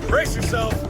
Brace yourself.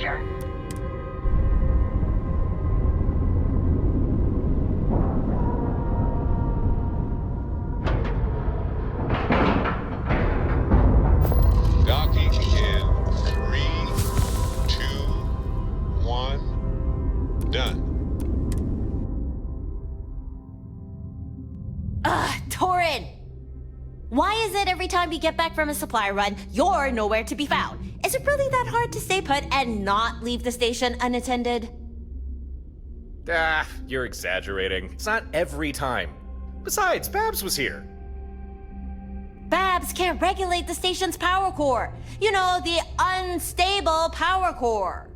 Redgear. Docking in 3, 2, 1, done. Torin! Why is it every time you get back from a supply run, you're nowhere to be found? Is it really that hard to stay put and not leave the station unattended? You're exaggerating. It's not every time. Besides, Babs was here. Babs can't regulate the station's power core. You know, the unstable power core.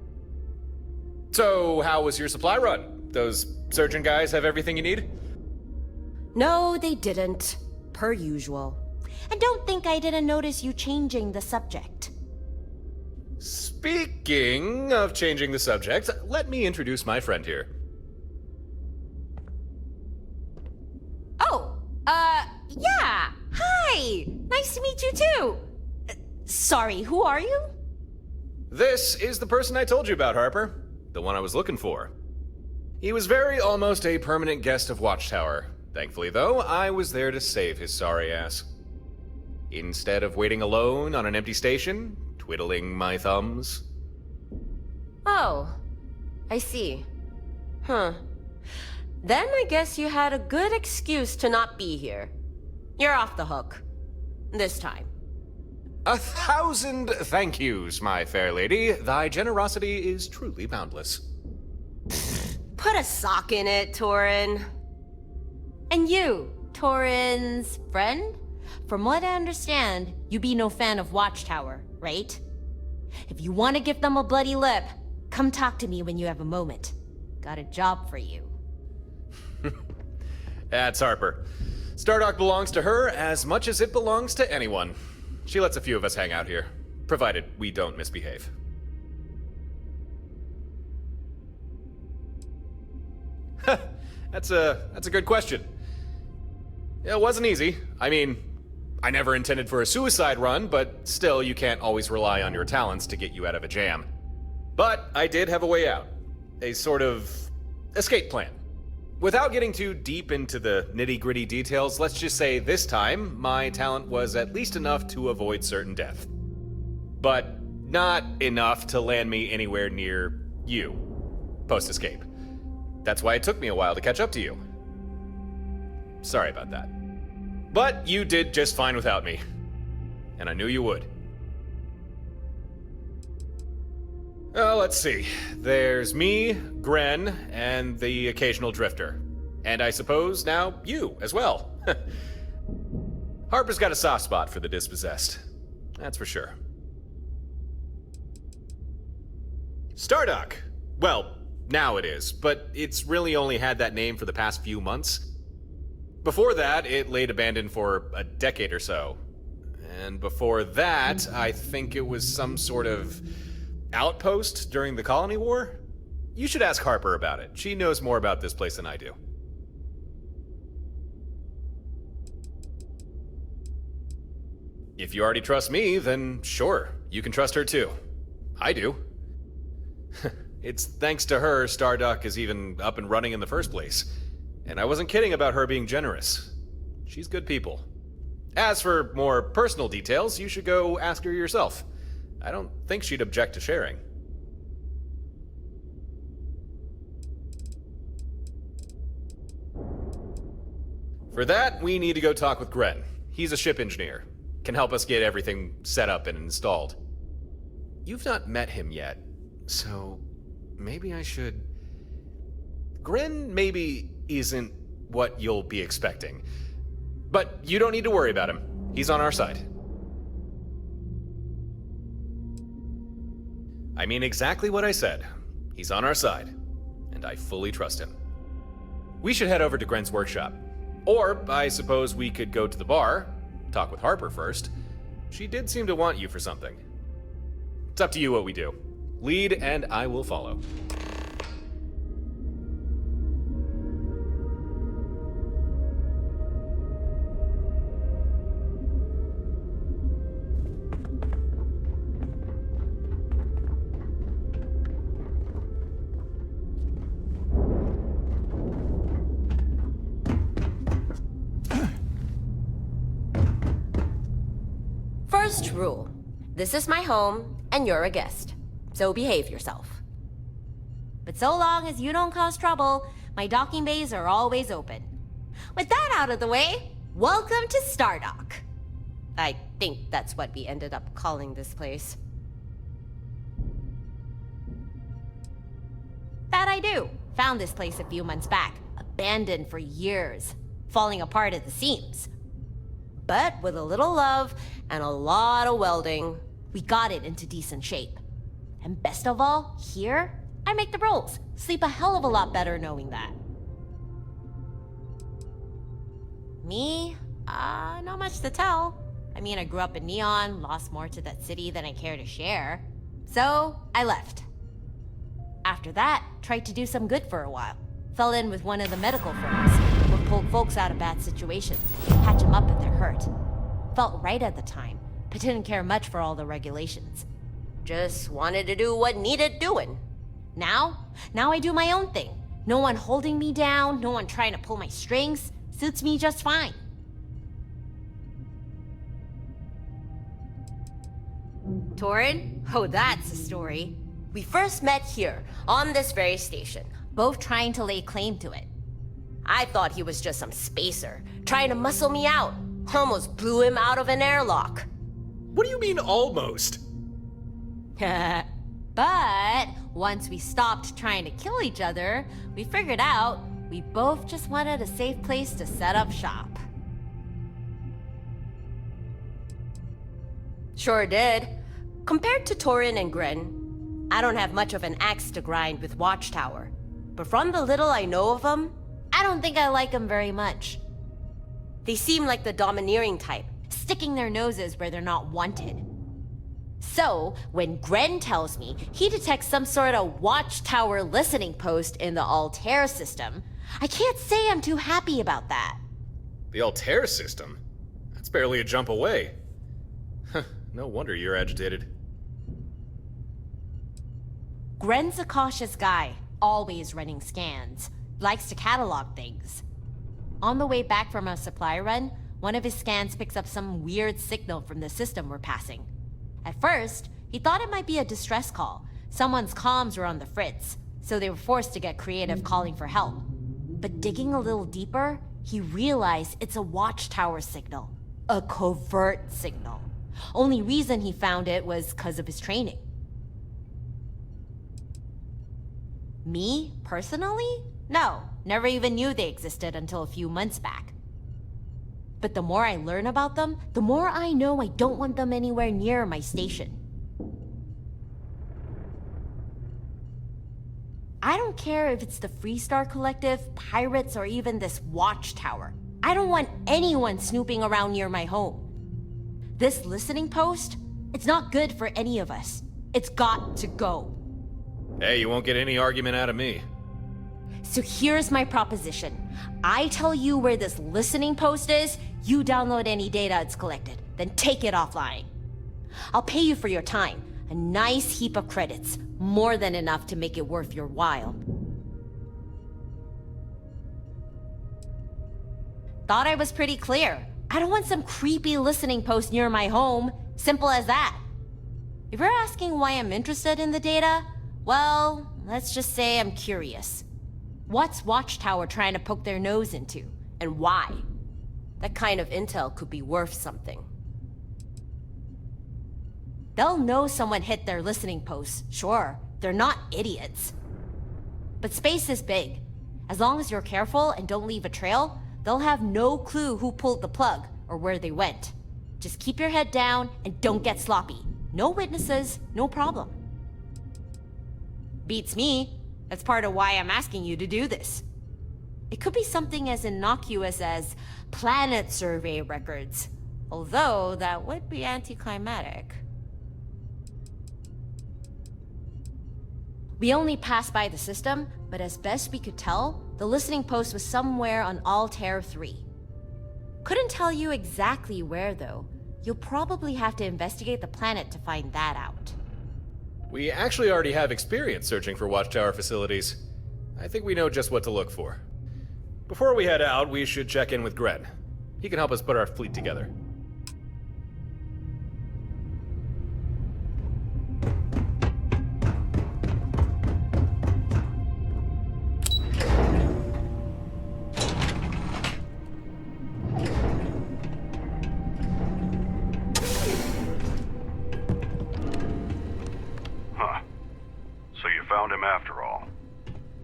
So, how was your supply run? Those surgeon guys have everything you need? No, they didn't. Per usual. And don't think I didn't notice you changing the subject. Speaking of changing the subject, let me introduce my friend here. Oh, yeah. Hi. Nice to meet you too. Sorry, who are you? This is the person I told you about, Harper. The one I was looking for. He was very almost a permanent guest of Watchtower. Thankfully, though, I was there to save his sorry ass. Instead of waiting alone on an empty station, twiddling my thumbs. Oh, I see. Huh. Then I guess you had a good excuse to not be here. You're off the hook. This time. 1,000 thank yous, my fair lady. Thy generosity is truly boundless. Put a sock in it, Torin. And you, Torin's friend? From what I understand, you be no fan of Watchtower, right? If you want to give them a bloody lip, come talk to me when you have a moment. Got a job for you. That's Harper. Stardock belongs to her as much as it belongs to anyone. She lets a few of us hang out here, provided we don't misbehave. That's a good question. It wasn't easy. I mean, I never intended for a suicide run, but still, you can't always rely on your talents to get you out of a jam. But I did have a way out. A sort of escape plan. Without getting too deep into the nitty-gritty details, let's just say this time, my talent was at least enough to avoid certain death. But not enough to land me anywhere near you, post-escape. That's why it took me a while to catch up to you. Sorry about that. But you did just fine without me. And I knew you would. Let's see. There's me, Gren, and the occasional drifter. And I suppose now you as well. Harper's got a soft spot for the dispossessed. That's for sure. Stardock. Well, now it is, but it's really only had that name for the past few months. Before that, it laid abandoned for a decade or so. And before that, I think it was some sort of outpost during the Colony War? You should ask Harper about it. She knows more about this place than I do. If you already trust me, then sure, you can trust her too. I do. It's thanks to her Stardock is even up and running in the first place. And I wasn't kidding about her being generous. She's good people. As for more personal details, you should go ask her yourself. I don't think she'd object to sharing. For that, we need to go talk with Gren. He's a ship engineer. Can help us get everything set up and installed. You've not met him yet, so maybe I should... Gren maybe isn't what you'll be expecting. But you don't need to worry about him. He's on our side. I mean exactly what I said. He's on our side, and I fully trust him. We should head over to Gren's workshop. Or, I suppose we could go to the bar, talk with Harper first. She did seem to want you for something. It's up to you what we do. Lead, and I will follow. First rule. This is my home, and you're a guest. So behave yourself. But so long as you don't cause trouble, my docking bays are always open. With that out of the way, welcome to Stardock. I think that's what we ended up calling this place. That I do. Found this place a few months back, abandoned for years, falling apart at the seams. But with a little love and a lot of welding, we got it into decent shape. And best of all, here, I make the rules. Sleep a hell of a lot better knowing that. Me? Not much to tell. I mean, I grew up in Neon, lost more to that city than I care to share. So, I left. After that, tried to do some good for a while. Fell in with one of the medical firms. Would pull folks out of bad situations, patch them up if they're hurt. Felt right at the time, but didn't care much for all the regulations. Just wanted to do what needed doing. Now I do my own thing. No one holding me down, no one trying to pull my strings. Suits me just fine. Torin? Oh, that's a story. We first met here, on this very station, both trying to lay claim to it. I thought he was just some spacer, trying to muscle me out. Almost blew him out of an airlock. What do you mean, almost? But once we stopped trying to kill each other, we figured out we both just wanted a safe place to set up shop. Sure did. Compared to Torin and Gren, I don't have much of an axe to grind with Watchtower. But from the little I know of them, I don't think I like them very much. They seem like the domineering type, sticking their noses where they're not wanted. So, when Gren tells me he detects some sort of Watchtower listening post in the Altair system, I can't say I'm too happy about that. The Altair system? That's barely a jump away. No wonder you're agitated. Gren's a cautious guy, always running scans. Likes to catalog things. On the way back from a supply run, one of his scans picks up some weird signal from the system we're passing. At first, he thought it might be a distress call. Someone's comms were on the fritz, so they were forced to get creative calling for help. But digging a little deeper, he realized it's a Watchtower signal. A covert signal. Only reason he found it was because of his training. Me, personally? No, never even knew they existed until a few months back. But the more I learn about them, the more I know I don't want them anywhere near my station. I don't care if it's the Freestar Collective, pirates, or even this Watchtower. I don't want anyone snooping around near my home. This listening post, it's not good for any of us. It's got to go. Hey, you won't get any argument out of me. So here's my proposition. I tell you where this listening post is, you download any data it's collected, then take it offline. I'll pay you for your time, a nice heap of credits, more than enough to make it worth your while. Thought I was pretty clear. I don't want some creepy listening post near my home. Simple as that. If you're asking why I'm interested in the data, well, let's just say I'm curious. What's Watchtower trying to poke their nose into, and why? That kind of intel could be worth something. They'll know someone hit their listening post, sure. They're not idiots. But space is big. As long as you're careful and don't leave a trail, they'll have no clue who pulled the plug or where they went. Just keep your head down and don't get sloppy. No witnesses, no problem. Beats me. That's part of why I'm asking you to do this. It could be something as innocuous as planet survey records, although that would be anticlimactic. We only passed by the system, but as best we could tell, the listening post was somewhere on Altair 3. Couldn't tell you exactly where though. You'll probably have to investigate the planet to find that out. We actually already have experience searching for Watchtower facilities. I think we know just what to look for. Before we head out, we should check in with Gren. He can help us put our fleet together.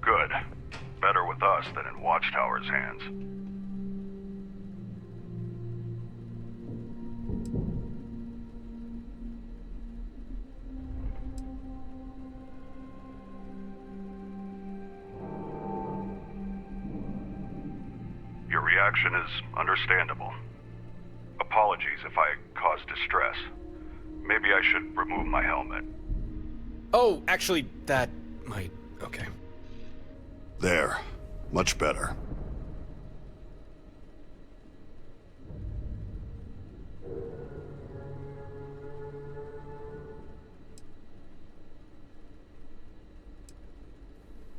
Good. Better with us than in Watchtower's hands. Your reaction is understandable. Apologies if I caused distress. Maybe I should remove my helmet. Oh, actually, that might... okay. There. Much better.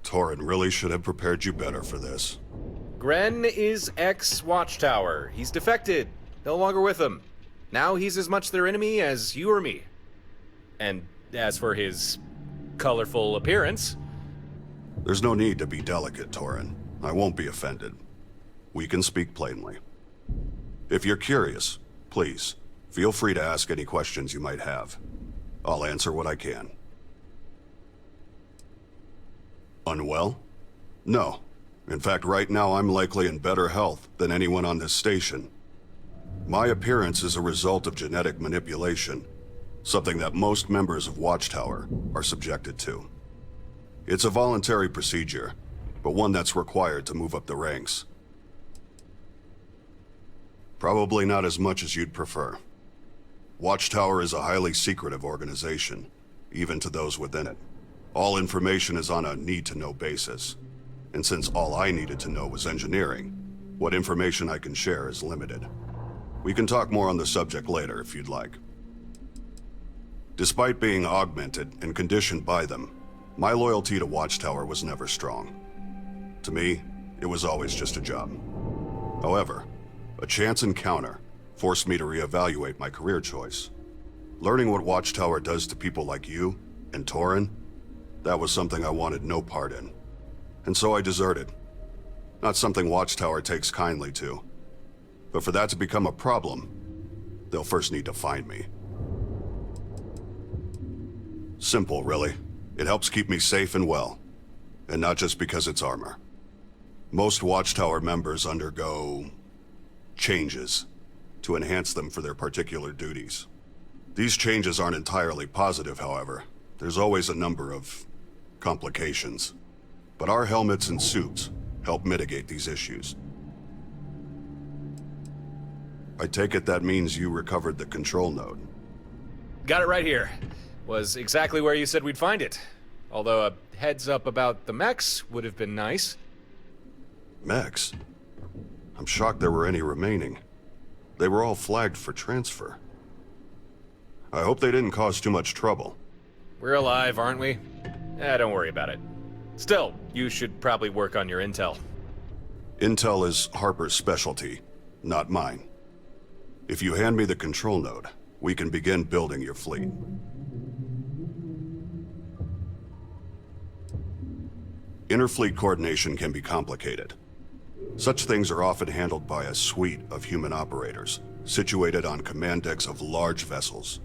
Torin really should have prepared you better for this. Gren is ex-Watchtower. He's defected. No longer with them. Now he's as much their enemy as you or me. And as for his colorful appearance... There's no need to be delicate, Torin. I won't be offended. We can speak plainly. If you're curious, please, feel free to ask any questions you might have. I'll answer what I can. Unwell? No. In fact, right now I'm likely in better health than anyone on this station. My appearance is a result of genetic manipulation, something that most members of Watchtower are subjected to. It's a voluntary procedure, but one that's required to move up the ranks. Probably not as much as you'd prefer. Watchtower is a highly secretive organization, even to those within it. All information is on a need-to-know basis. And since all I needed to know was engineering, what information I can share is limited. We can talk more on the subject later if you'd like. Despite being augmented and conditioned by them, my loyalty to Watchtower was never strong. To me, it was always just a job. However, a chance encounter forced me to reevaluate my career choice. Learning what Watchtower does to people like you and Torin, that was something I wanted no part in. And so I deserted. Not something Watchtower takes kindly to. But for that to become a problem, they'll first need to find me. Simple, really. It helps keep me safe and well. And not just because it's armor. Most Watchtower members undergo changes to enhance them for their particular duties. These changes aren't entirely positive, however. There's always a number of complications. But our helmets and suits help mitigate these issues. I take it that means you recovered the control node. Got it right here. Was exactly where you said we'd find it. Although a heads up about the mechs would have been nice. Mechs? I'm shocked there were any remaining. They were all flagged for transfer. I hope they didn't cause too much trouble. We're alive, aren't we? Don't worry about it. Still, you should probably work on your intel. Intel is Harper's specialty, not mine. If you hand me the control node, we can begin building your fleet. Interfleet coordination can be complicated. Such things are often handled by a suite of human operators, situated on command decks of large vessels.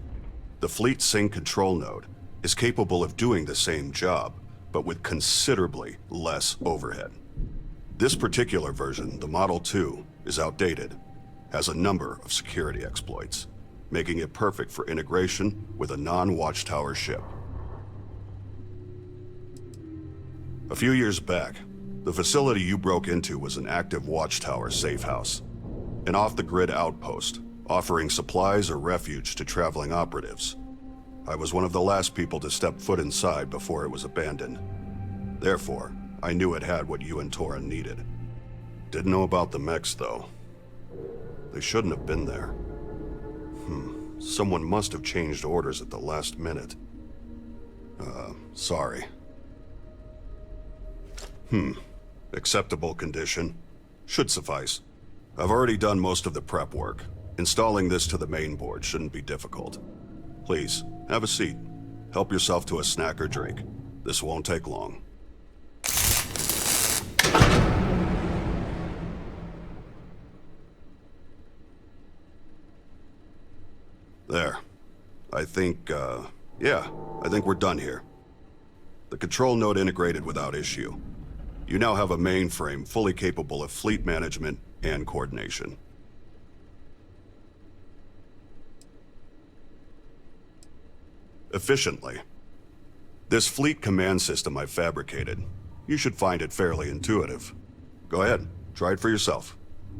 The Fleet Sync control node is capable of doing the same job, but with considerably less overhead. This particular version, the Model 2, is outdated, has a number of security exploits, making it perfect for integration with a non-Watchtower ship. A few years back, the facility you broke into was an active Watchtower safe house, an off-the-grid outpost, offering supplies or refuge to traveling operatives. I was one of the last people to step foot inside before it was abandoned. Therefore, I knew it had what you and Torin needed. Didn't know about the mechs, though. They shouldn't have been there. Someone must have changed orders at the last minute. Sorry. Acceptable condition. Should suffice. I've already done most of the prep work. Installing this to the main board shouldn't be difficult. Please, have a seat. Help yourself to a snack or drink. This won't take long. There. I think we're done here. The control node integrated without issue. You now have a mainframe fully capable of fleet management and coordination. Efficiently. This fleet command system I've fabricated, you should find it fairly intuitive. Go ahead, try it for yourself.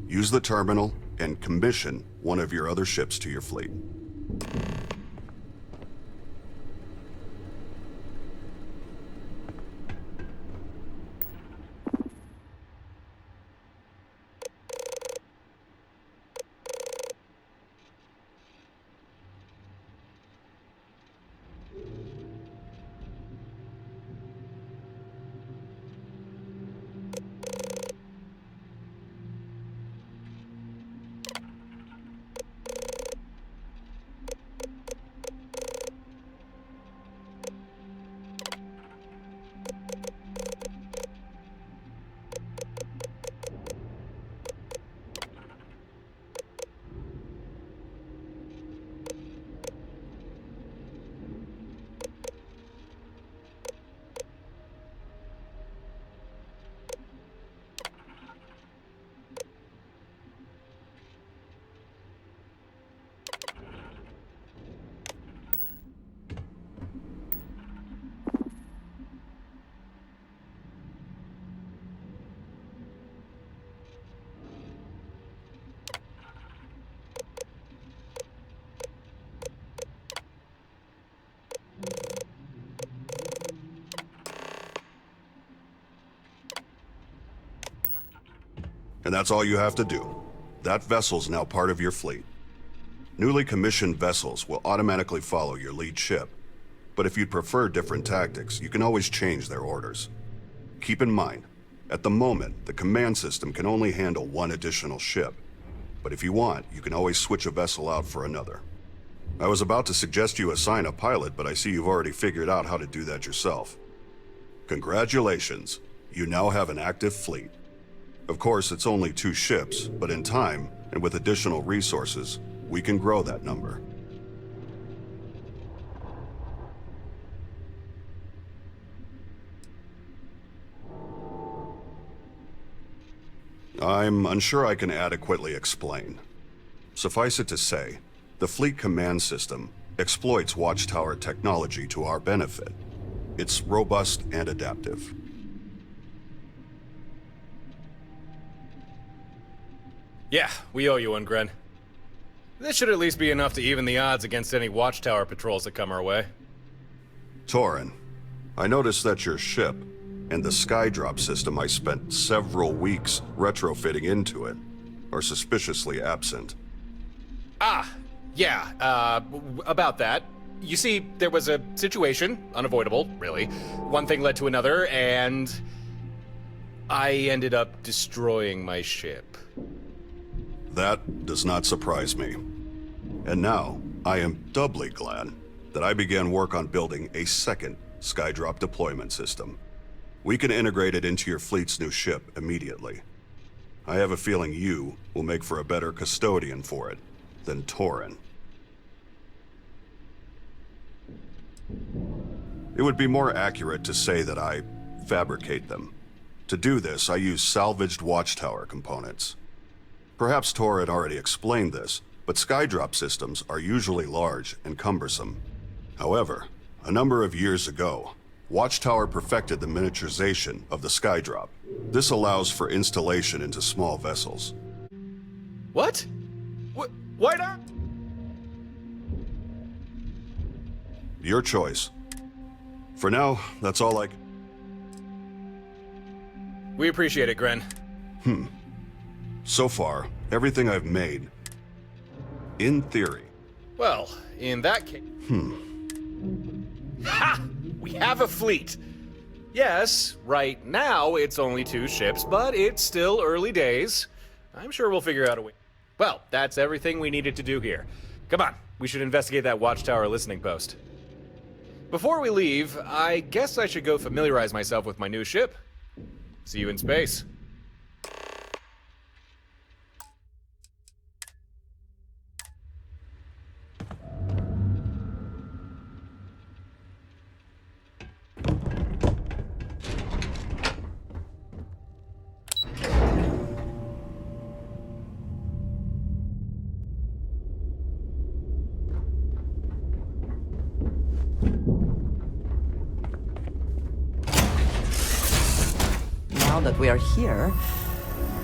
Use the terminal and commission one of your other ships to your fleet. And that's all you have to do. That vessel's now part of your fleet. Newly commissioned vessels will automatically follow your lead ship. But if you'd prefer different tactics, you can always change their orders. Keep in mind, at the moment, the command system can only handle one additional ship. But if you want, you can always switch a vessel out for another. I was about to suggest you assign a pilot, but I see you've already figured out how to do that yourself. Congratulations, you now have an active fleet. Of course, it's only 2 ships, but in time, and with additional resources, we can grow that number. I'm unsure I can adequately explain. Suffice it to say, the fleet command system exploits Watchtower technology to our benefit. It's robust and adaptive. Yeah, we owe you one, Gren. This should at least be enough to even the odds against any Watchtower patrols that come our way. Torin, I noticed that your ship and the skydrop system I spent several weeks retrofitting into it are suspiciously absent. Yeah, about that. You see, there was a situation, unavoidable, really. One thing led to another, and I ended up destroying my ship. That does not surprise me. And now, I am doubly glad that I began work on building a second skydrop deployment system. We can integrate it into your fleet's new ship immediately. I have a feeling you will make for a better custodian for it than Torin. It would be more accurate to say that I fabricate them. To do this, I use salvaged Watchtower components. Perhaps Tor had already explained this, but skydrop systems are usually large and cumbersome. However, a number of years ago, Watchtower perfected the miniaturization of the skydrop. This allows for installation into small vessels. What? Why not? Your choice. For now, that's all I... We appreciate it, Gren. So far, everything I've made, in theory. Well, in that case... Ha! We have a fleet! Yes, right now it's only 2 ships, but it's still early days. I'm sure we'll figure out a way. Well, that's everything we needed to do here. Come on, we should investigate that Watchtower listening post. Before we leave, I guess I should go familiarize myself with my new ship. See you in space. now that we are here,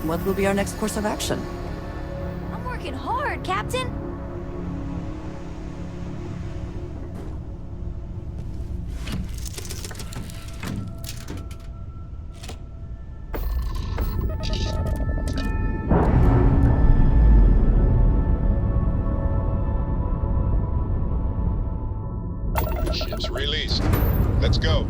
what will be our next course of action? I'm working hard, Captain. Ship's released. Let's go.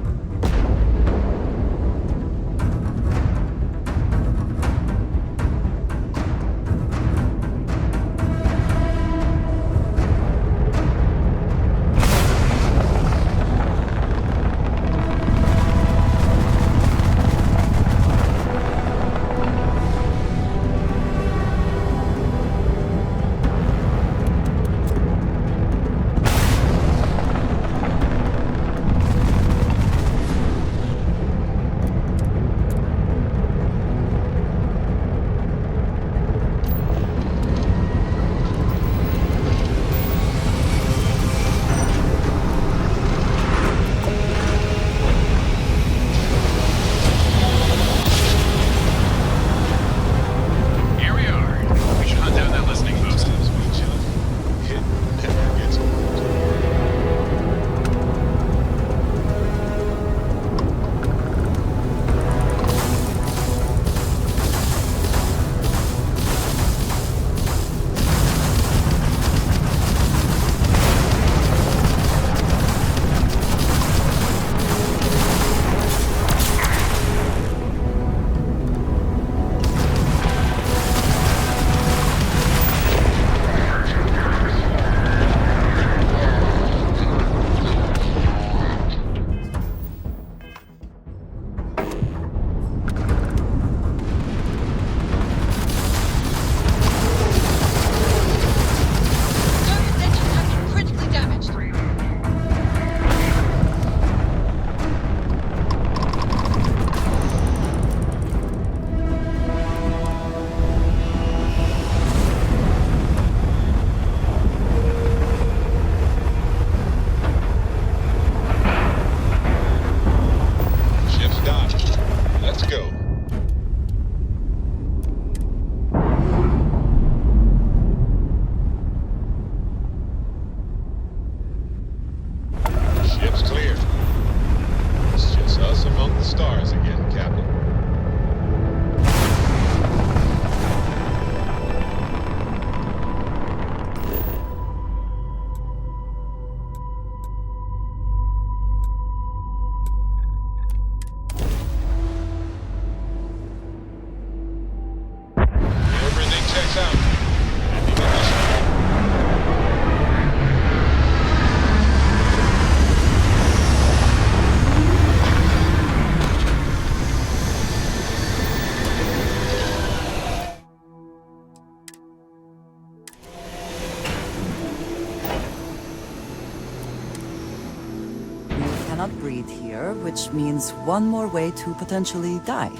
cannot breathe here, which means one more way to potentially die.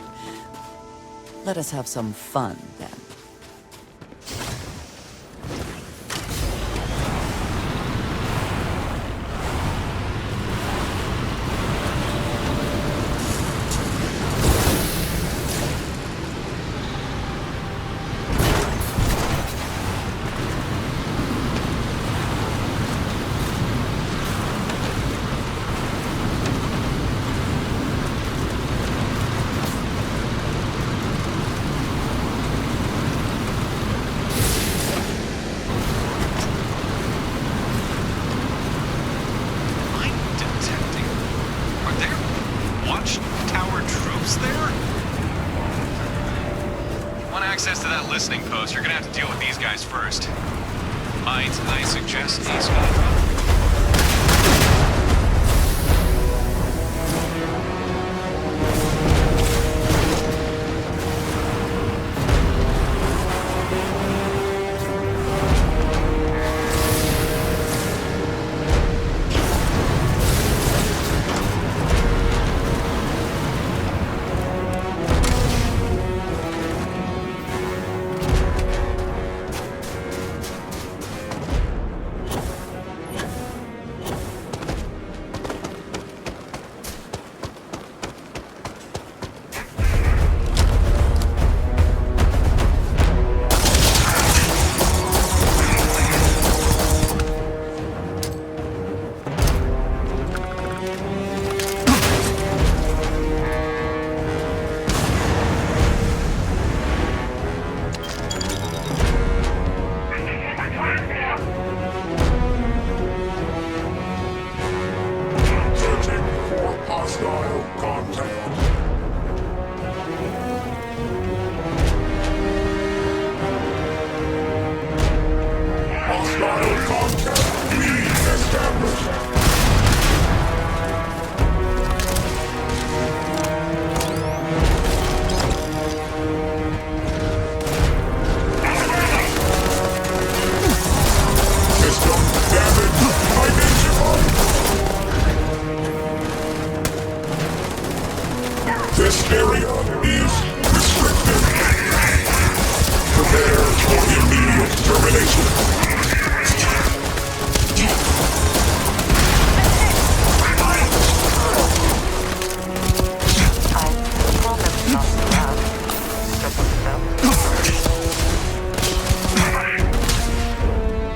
Let us have some fun, then. Listening post, you're gonna have to deal with these guys first. Might I suggest a small drop? area is restricted. Prepare for immediate termination.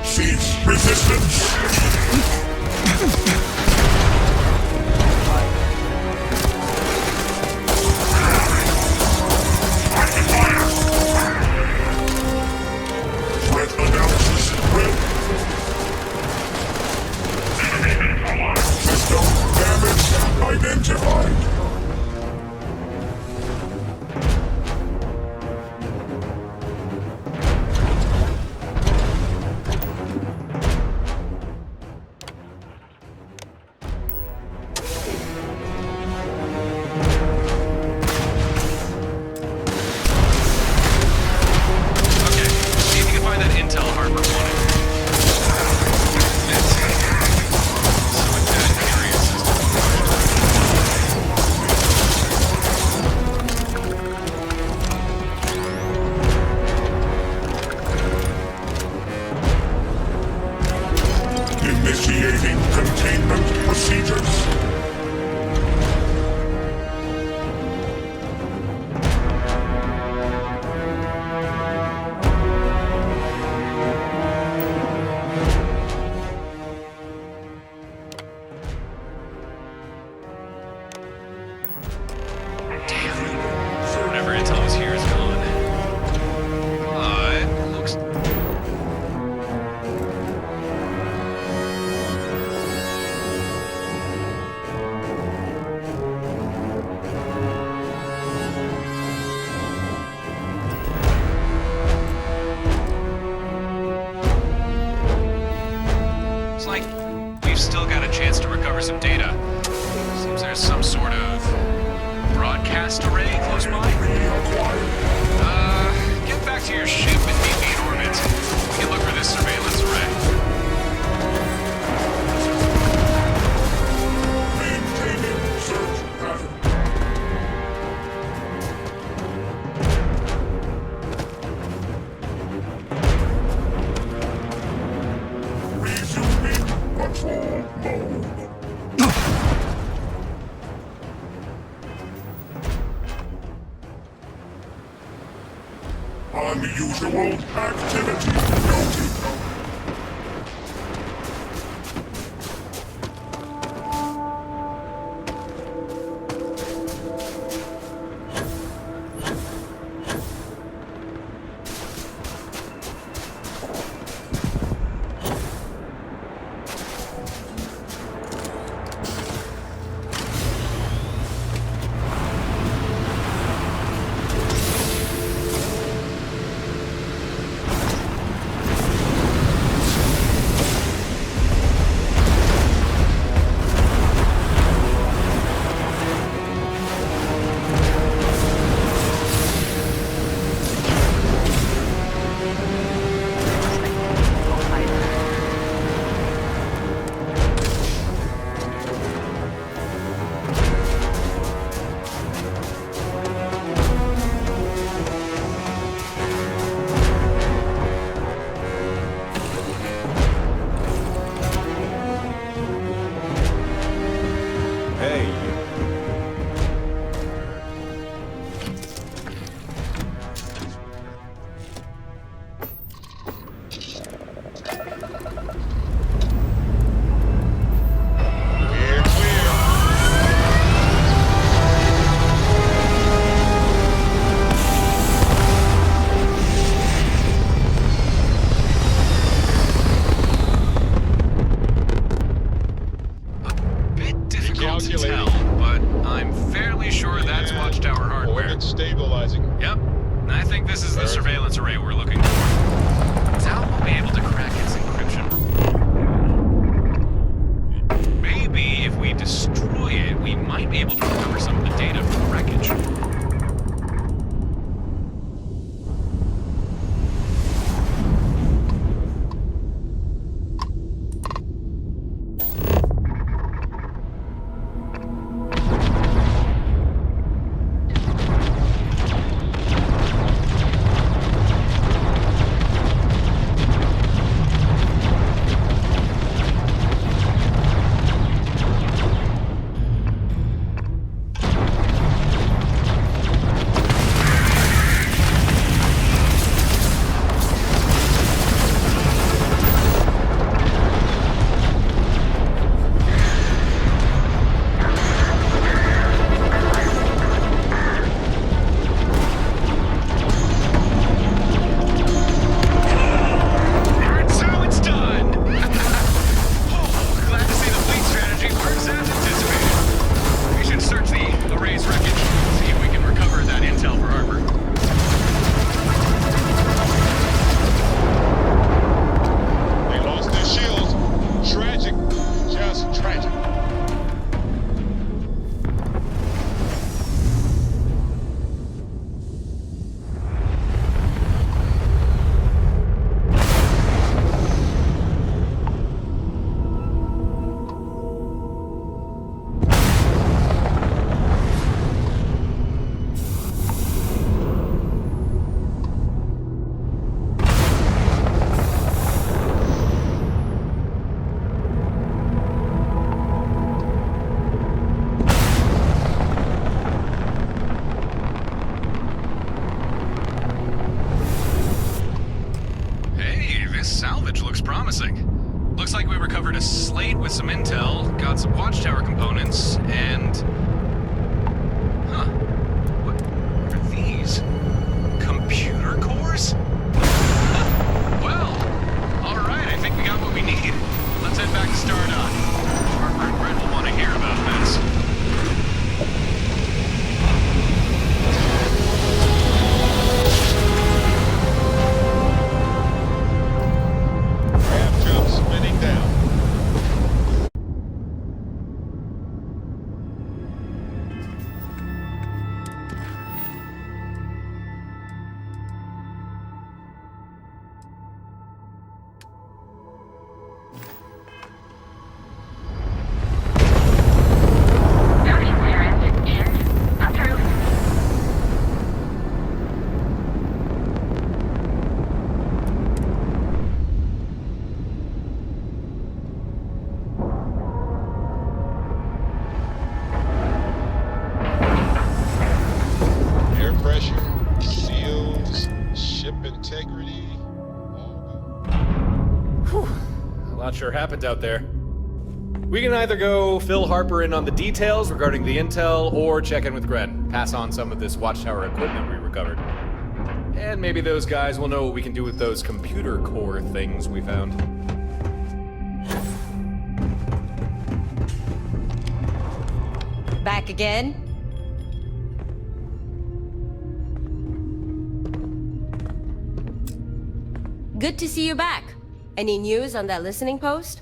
Cease resistance. Threat analysis ready. System damage identified. Okay, see if you can find that intel Harper wanted. Select that period Initiating containment procedures. Whatever intel was here is gone. It looks... It's like we've still got a chance to recover some data. Seems there's some sort of broadcast array close by. Get back to your ship and meet me in orbit. We can look for this surveillance array. Maintaining search pattern. Resuming patrol mode. Unusual activity noted. Watchtower hardware. Orbit stabilizing. Yep. I think this is the surveillance array we're looking for. Doubt we'll be able to crack its encryption. Maybe if we destroy it, we might be able to recover some of the data from the wreckage. promising. Looks like we recovered a slate with some intel, got some Watchtower components, and... Huh. What are these? Computer cores? Well, alright, I think we got what we need. Let's head back to Stardock. Harper and Gren will want to hear about this. Half jump spinning down. Air pressure, seals, ship integrity, all good. Whew. A lot sure happened out there. We can either go fill Harper in on the details regarding the intel, or check in with Gren, pass on some of this Watchtower equipment we recovered. And maybe those guys will know what we can do with those computer core things we found. Back again? Good to see you back. Any news on that listening post?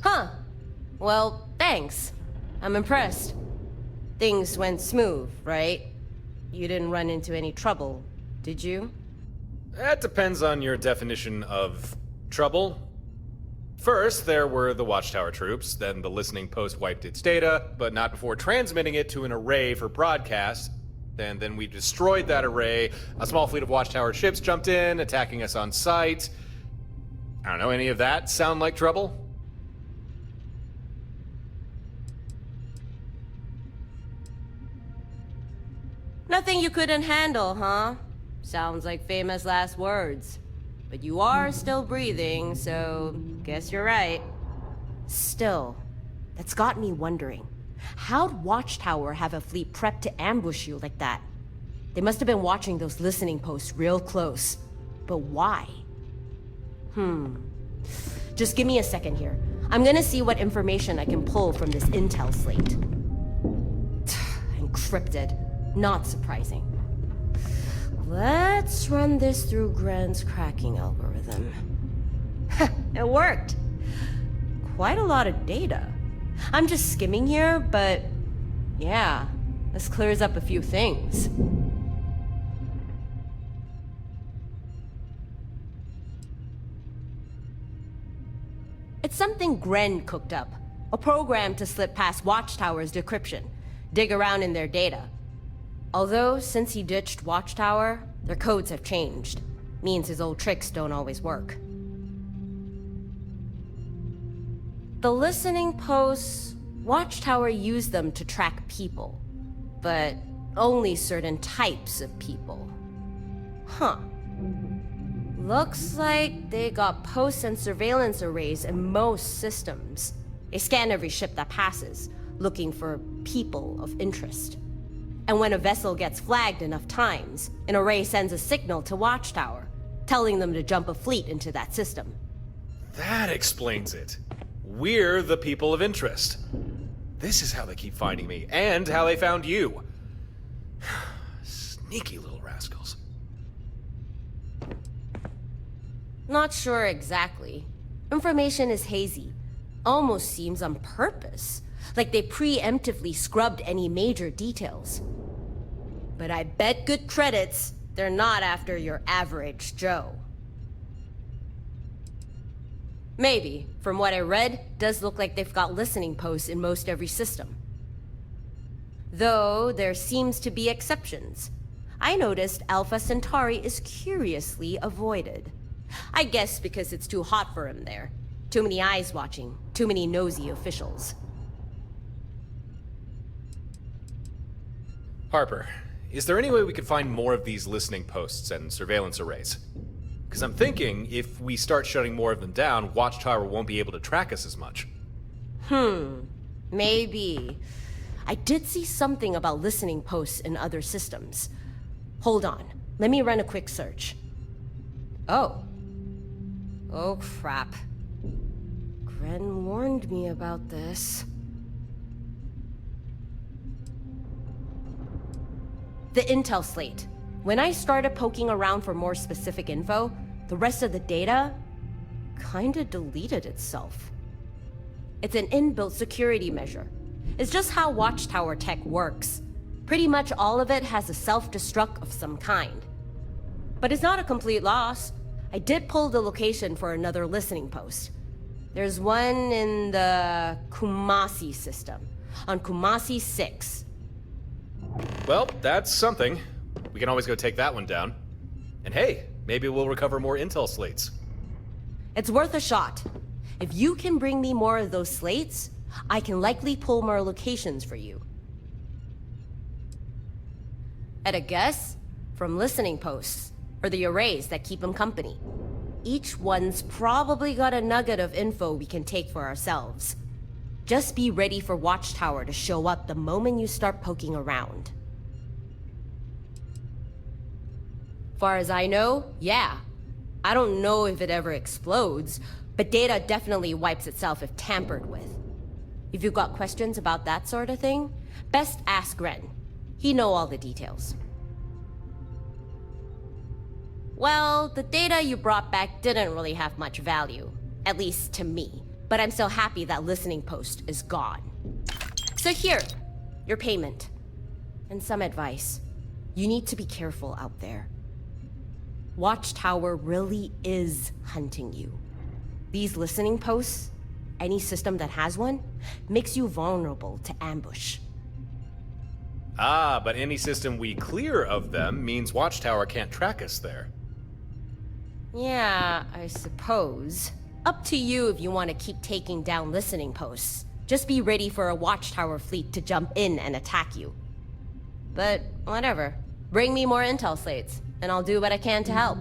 Huh. Well, thanks. I'm impressed. Things went smooth, right? You didn't run into any trouble, did you? That depends on your definition of trouble. First, there were the Watchtower troops, then the listening post wiped its data, but not before transmitting it to an array for broadcast. And then we destroyed that array. A small fleet of Watchtower ships jumped in, attacking us on sight. I don't know, any of that sound like trouble? Nothing you couldn't handle, huh? Sounds like famous last words. But you are still breathing, so guess you're right. Still, that's got me wondering. How'd Watchtower have a fleet prepped to ambush you like that? They must have been watching those listening posts real close. But why? Just give me a second here. I'm gonna see what information I can pull from this intel slate. Encrypted. Not surprising. Let's run this through Gren's cracking algorithm. It worked. Quite a lot of data. I'm just skimming here, but yeah, this clears up a few things. It's something Gren cooked up. A program to slip past Watchtower's decryption, dig around in their data. Although, since he ditched Watchtower, their codes have changed. Means his old tricks don't always work. The listening posts, Watchtower used them to track people. But only certain types of people. Huh. Looks like they got posts and surveillance arrays in most systems. They scan every ship that passes, looking for people of interest. And when a vessel gets flagged enough times, an array sends a signal to Watchtower, telling them to jump a fleet into that system. That explains it. We're the people of interest. This is how they keep finding me, and how they found you. Sneaky little rascals. Not sure exactly. Information is hazy. Almost seems on purpose. Like they preemptively scrubbed any major details. But I bet good credits they're not after your average Joe. Maybe. From what I read, does look like they've got listening posts in most every system. Though there seems to be exceptions. I noticed Alpha Centauri is curiously avoided. I guess because it's too hot for him there. Too many eyes watching, too many nosy officials. Harper, is there any way we could find more of these listening posts and surveillance arrays? Because I'm thinking if we start shutting more of them down, Watchtower won't be able to track us as much. Maybe. I did see something about listening posts in other systems. Hold on, let me run a quick search. Oh, crap. Gren warned me about this. The intel slate. When I started poking around for more specific info, the rest of the data kinda deleted itself. It's an inbuilt security measure. It's just how Watchtower tech works. Pretty much all of it has a self-destruct of some kind. But it's not a complete loss. I did pull the location for another listening post. There's one in the Kumasi system, on Kumasi 6. Well, that's something. We can always go take that one down. And hey, maybe we'll recover more intel slates. It's worth a shot. If you can bring me more of those slates, I can likely pull more locations for you. At a guess? From listening posts, or the arrays that keep them company. Each one's probably got a nugget of info we can take for ourselves. Just be ready for Watchtower to show up the moment you start poking around. Far as I know, yeah. I don't know if it ever explodes, but data definitely wipes itself if tampered with. If you've got questions about that sort of thing, best ask Gren. He know all the details. Well, the data you brought back didn't really have much value, at least to me, but I'm still happy that listening post is gone. So here, your payment. And some advice. You need to be careful out there. Watchtower really is hunting you. These listening posts, any system that has one, makes you vulnerable to ambush. Ah, but any system we clear of them means Watchtower can't track us there. Yeah, I suppose. Up to you if you want to keep taking down listening posts. Just be ready for a Watchtower fleet to jump in and attack you. But whatever. Bring me more intel slates, and I'll do what I can to help.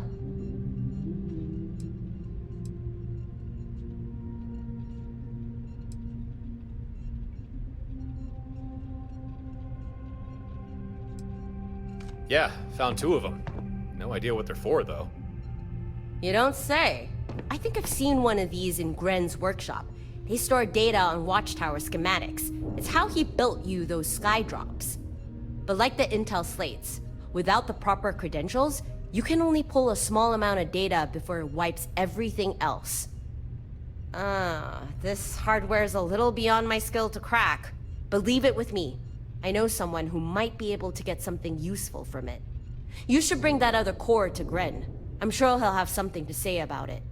Yeah, found 2 of them. No idea what they're for, though. You don't say. I think I've seen one of these in Gren's workshop. They store data on Watchtower schematics. It's how he built you those sky drops. But like the intel slates, without the proper credentials, you can only pull a small amount of data before it wipes everything else. This hardware's a little beyond my skill to crack. But leave it with me. I know someone who might be able to get something useful from it. You should bring that other core to Gren. I'm sure he'll have something to say about it.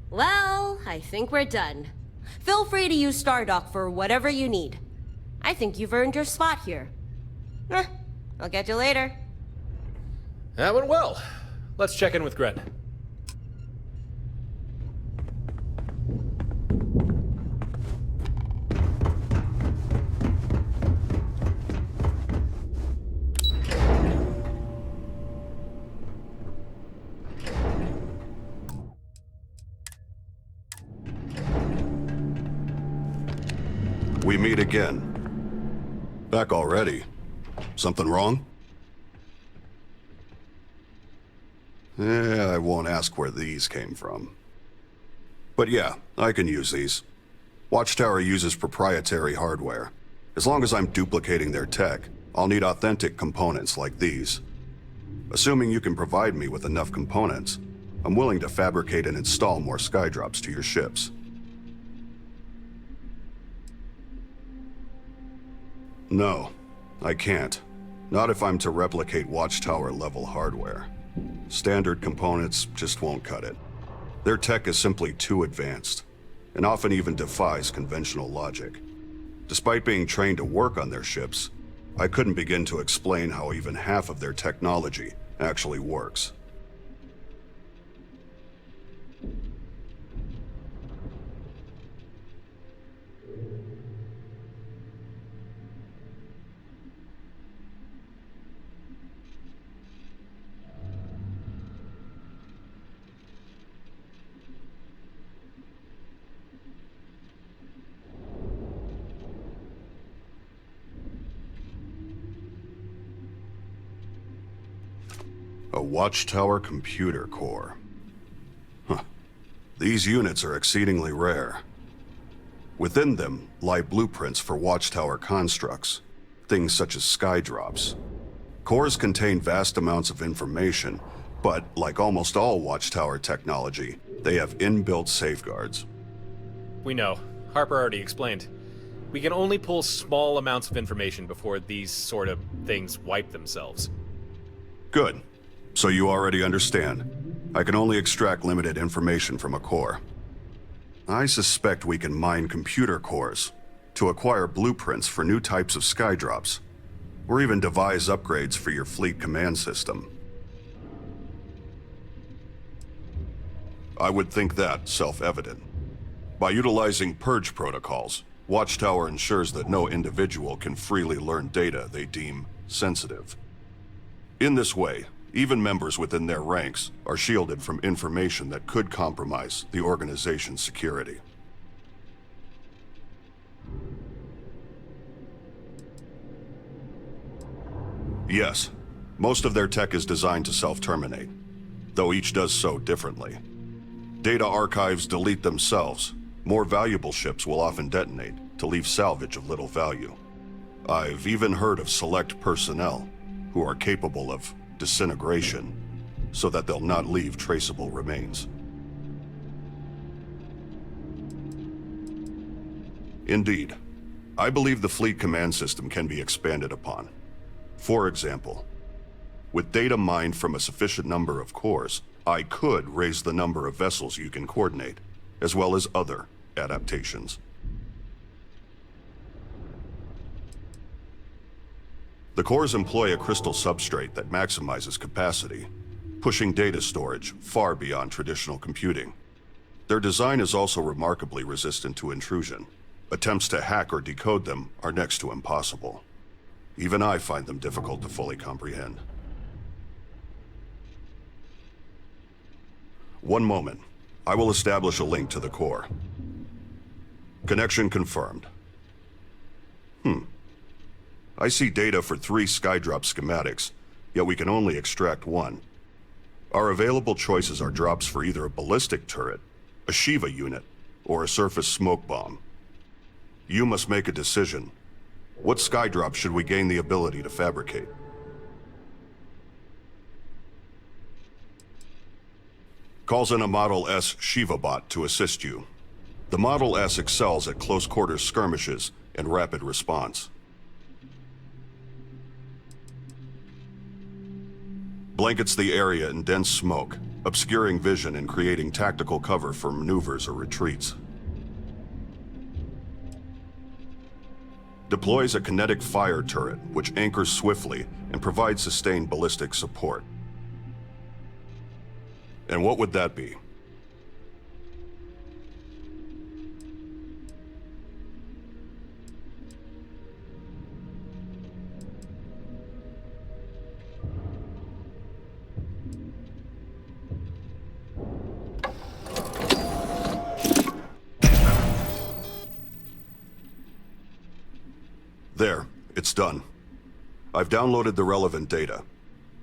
Well, I think we're done. Feel free to use Stardock for whatever you need. I think you've earned your spot here. I'll catch you later. That went well. Let's check in with Gren. We meet again. Back already? Something wrong? I won't ask where these came from. But yeah, I can use these. Watchtower uses proprietary hardware. As long as I'm duplicating their tech, I'll need authentic components like these. Assuming you can provide me with enough components, I'm willing to fabricate and install more skydrops to your ships. No, I can't. Not if I'm to replicate Watchtower-level hardware. Standard components just won't cut it. Their tech is simply too advanced, and often even defies conventional logic. Despite being trained to work on their ships, I couldn't begin to explain how even half of their technology actually works. A Watchtower computer core. Huh. These units are exceedingly rare. Within them lie blueprints for Watchtower constructs, things such as skydrops. Cores contain vast amounts of information, but like almost all Watchtower technology, they have inbuilt safeguards. We know. Harper already explained. We can only pull small amounts of information before these sort of things wipe themselves. Good. So you already understand. I can only extract limited information from a core. I suspect we can mine computer cores to acquire blueprints for new types of skydrops, or even devise upgrades for your fleet command system. I would think that self-evident. By utilizing purge protocols, Watchtower ensures that no individual can freely learn data they deem sensitive. In this way, even members within their ranks are shielded from information that could compromise the organization's security. Yes, most of their tech is designed to self-terminate, though each does so differently. Data archives delete themselves. More valuable ships will often detonate to leave salvage of little value. I've even heard of select personnel who are capable of disintegration so that they'll not leave traceable remains. Indeed, I believe the fleet command system can be expanded upon. For example, with data mined from a sufficient number of cores, I could raise the number of vessels you can coordinate, as well as other adaptations. The cores employ a crystal substrate that maximizes capacity, pushing data storage far beyond traditional computing. Their design is also remarkably resistant to intrusion. Attempts to hack or decode them are next to impossible. Even I find them difficult to fully comprehend. One moment. I will establish a link to the core. Connection confirmed. I see data for 3 skydrop schematics, yet we can only extract 1. Our available choices are drops for either a ballistic turret, a Shiva unit, or a surface smoke bomb. You must make a decision. What skydrop should we gain the ability to fabricate? Calls in a Model S Shiva bot to assist you. The Model S excels at close quarters skirmishes and rapid response. Blankets the area in dense smoke, obscuring vision and creating tactical cover for maneuvers or retreats. Deploys a kinetic fire turret, which anchors swiftly and provides sustained ballistic support. And what would that be? There, it's done. I've downloaded the relevant data.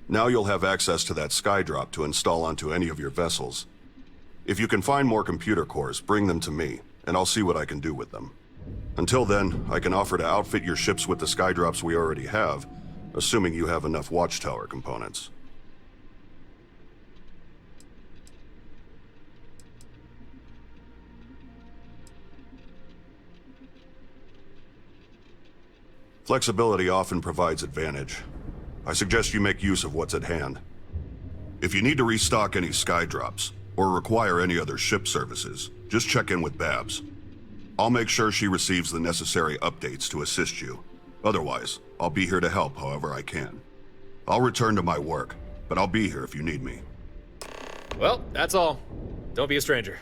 Now you'll have access to that skydrop to install onto any of your vessels. If you can find more computer cores, bring them to me, and I'll see what I can do with them. Until then, I can offer to outfit your ships with the skydrops we already have, assuming you have enough Watchtower components. Flexibility often provides advantage. I suggest you make use of what's at hand. If you need to restock any skydrops, or require any other ship services, just check in with Babs. I'll make sure she receives the necessary updates to assist you. Otherwise, I'll be here to help however I can. I'll return to my work, but I'll be here if you need me. Well, that's all. Don't be a stranger.